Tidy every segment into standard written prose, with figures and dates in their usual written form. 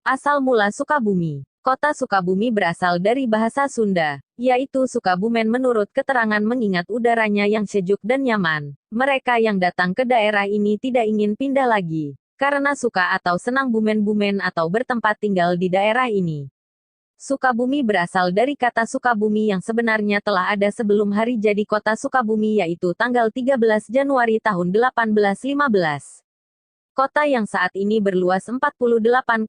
Asal mula Sukabumi. Kota Sukabumi berasal dari bahasa Sunda, yaitu Sukabumen menurut keterangan mengingat udaranya yang sejuk dan nyaman. Mereka yang datang ke daerah ini tidak ingin pindah lagi, karena suka atau senang bumen-bumen atau bertempat tinggal di daerah ini. Sukabumi berasal dari kata Sukabumi yang sebenarnya telah ada sebelum hari jadi kota Sukabumi yaitu tanggal 13 Januari tahun 1815. Kota yang saat ini berluas 48,15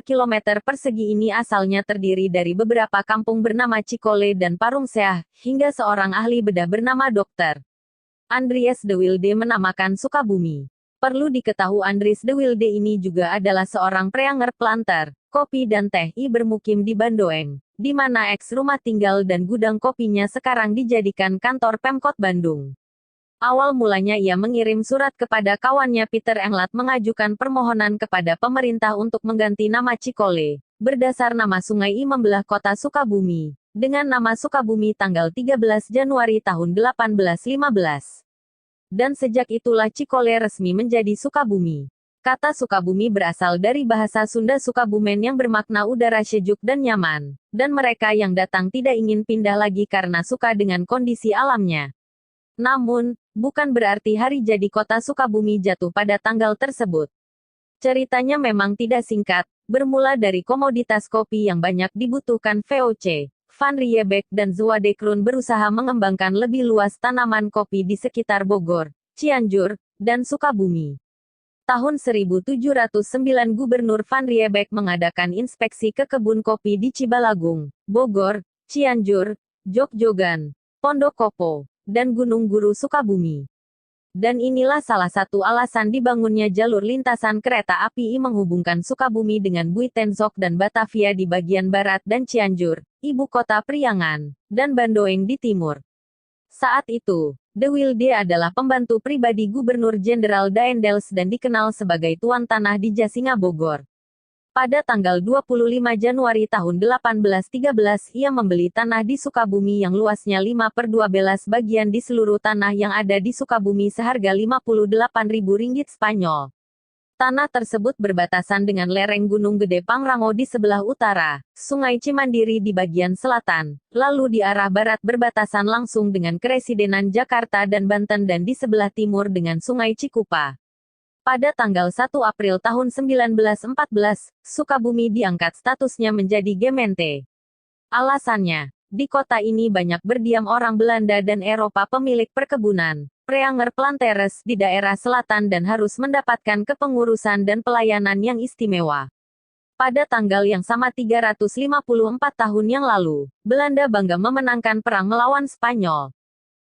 km persegi ini asalnya terdiri dari beberapa kampung bernama Cikole dan Parungseah, hingga seorang ahli bedah bernama Dr. Andries de Wilde menamakan Sukabumi. Perlu diketahui Andries de Wilde ini juga adalah seorang preanger planter, kopi dan teh bermukim di Bandoeng, di mana eks rumah tinggal dan gudang kopinya sekarang dijadikan kantor Pemkot Bandung. Awal mulanya ia mengirim surat kepada kawannya Peter Englat mengajukan permohonan kepada pemerintah untuk mengganti nama Cikole, berdasar nama sungai membelah kota Sukabumi, dengan nama Sukabumi tanggal 13 Januari tahun 1815. Dan sejak itulah Cikole resmi menjadi Sukabumi. Kata Sukabumi berasal dari bahasa Sunda Sukabumen yang bermakna udara sejuk dan nyaman, dan mereka yang datang tidak ingin pindah lagi karena suka dengan kondisi alamnya. Namun, bukan berarti hari jadi kota Sukabumi jatuh pada tanggal tersebut. Ceritanya memang tidak singkat, bermula dari komoditas kopi yang banyak dibutuhkan VOC. Van Riebeeck dan Zwadekrun berusaha mengembangkan lebih luas tanaman kopi di sekitar Bogor, Cianjur, dan Sukabumi. Tahun 1709 Gubernur Van Riebeeck mengadakan inspeksi ke kebun kopi di Cibalagung, Bogor, Cianjur, Jogjogan, Pondokopo, dan Gunung Guru Sukabumi. Dan inilah salah satu alasan dibangunnya jalur lintasan kereta api menghubungkan Sukabumi dengan Buitenzorg dan Batavia di bagian barat dan Cianjur, ibu kota Priangan, dan Bandoeng di timur. Saat itu, De Wilde adalah pembantu pribadi Gubernur Jenderal Daendels dan dikenal sebagai tuan tanah di Jasinga Bogor. Pada tanggal 25 Januari tahun 1813 ia membeli tanah di Sukabumi yang luasnya 5/12 bagian di seluruh tanah yang ada di Sukabumi seharga Rp58.000 Spanyol. Tanah tersebut berbatasan dengan lereng Gunung Gede Pangrango di sebelah utara, Sungai Cimandiri di bagian selatan, lalu di arah barat berbatasan langsung dengan Keresidenan Jakarta dan Banten dan di sebelah timur dengan Sungai Cikupa. Pada tanggal 1 April tahun 1914, Sukabumi diangkat statusnya menjadi Gemeente. Alasannya, di kota ini banyak berdiam orang Belanda dan Eropa pemilik perkebunan, preanger planteres di daerah selatan dan harus mendapatkan kepengurusan dan pelayanan yang istimewa. Pada tanggal yang sama 354 tahun yang lalu, Belanda bangga memenangkan perang melawan Spanyol.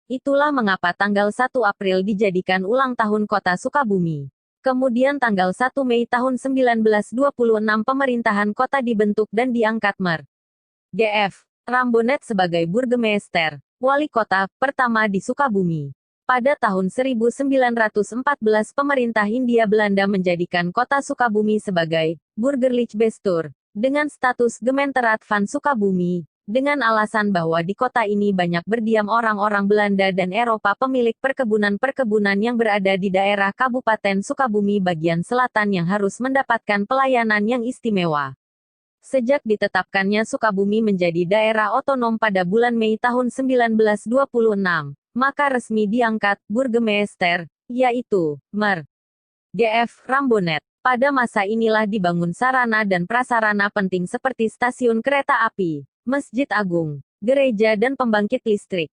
Itulah mengapa tanggal 1 April dijadikan ulang tahun kota Sukabumi. Kemudian tanggal 1 Mei tahun 1926 pemerintahan kota dibentuk dan diangkat Mer. G.F. Rambonet sebagai Burgemeester, wali kota, pertama di Sukabumi. Pada tahun 1914 pemerintah Hindia Belanda menjadikan kota Sukabumi sebagai Burgerlijk Bestuur, dengan status Gemeenteraad van Sukabumi, dengan alasan bahwa di kota ini banyak berdiam orang-orang Belanda dan Eropa pemilik perkebunan-perkebunan yang berada di daerah Kabupaten Sukabumi bagian selatan yang harus mendapatkan pelayanan yang istimewa. Sejak ditetapkannya Sukabumi menjadi daerah otonom pada bulan Mei tahun 1926, maka resmi diangkat Burgemeester, yaitu Mer. G.F. Rambonet. Pada masa inilah dibangun sarana dan prasarana penting seperti stasiun kereta api, Masjid Agung, gereja dan pembangkit listrik.